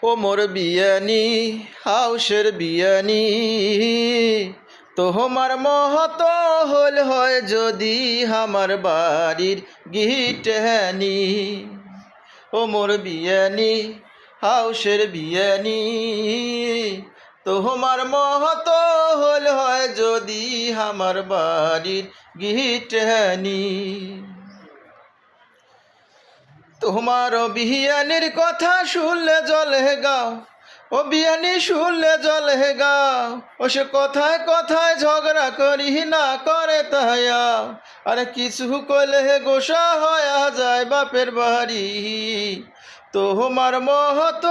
ও মোর বিয়ানি হাউসের বিয়ানি তোমার মহত হল হয় যদি আমার বাড়ির গিটেহানি। ও মোর বিয়ানি হাউসের বিয়ানি তোমার মহত হল হয় যদি আমার বাড়ির গিটেহানি। তোমার বিয়ানির কথা শুনলে জলে গাও, ও বিয়ানি শুনলে জলে গাও, ও সে কথায় কথায় ঝগড়া করি না করে তাইয়াও। আরে কিছু কইলে গোসা হয়া যায় বাপের বাড়ি, তোমার মহত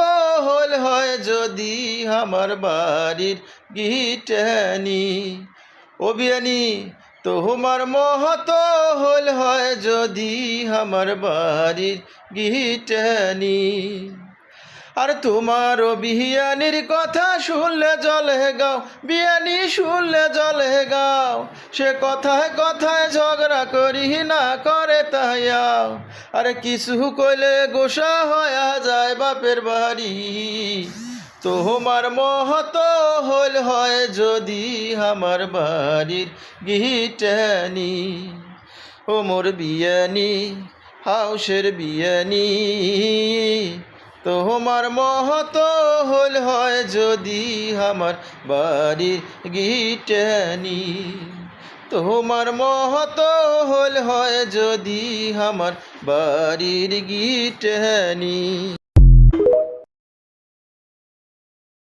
হল হয় যদি আমার বাড়ির গিটানি। ও বিয়ানি তোমার মহত হল হয় যদি আমার বাড়ির গিটানি। আর তোমার বিয়ানির কথা শুনলে জলে গাও, বিয়ানি শুনলে জলে গাও, সে কথায় কথায় ঝগড়া করি না করে তাইয়াও। আরে কিছু কইলে গোসা হয়া যায় বাপের বাড়ি, তোমার মহত হল হয় যদি আমার বাড়ির গিটানি। ও মোর বিয়ানি হাউসের বিয়ানি তোমার মহত হল হয় যদি আমার বাড়ির গিটানি। তোমার মহত হল হয় যদি আমার বাড়ির গিটানি।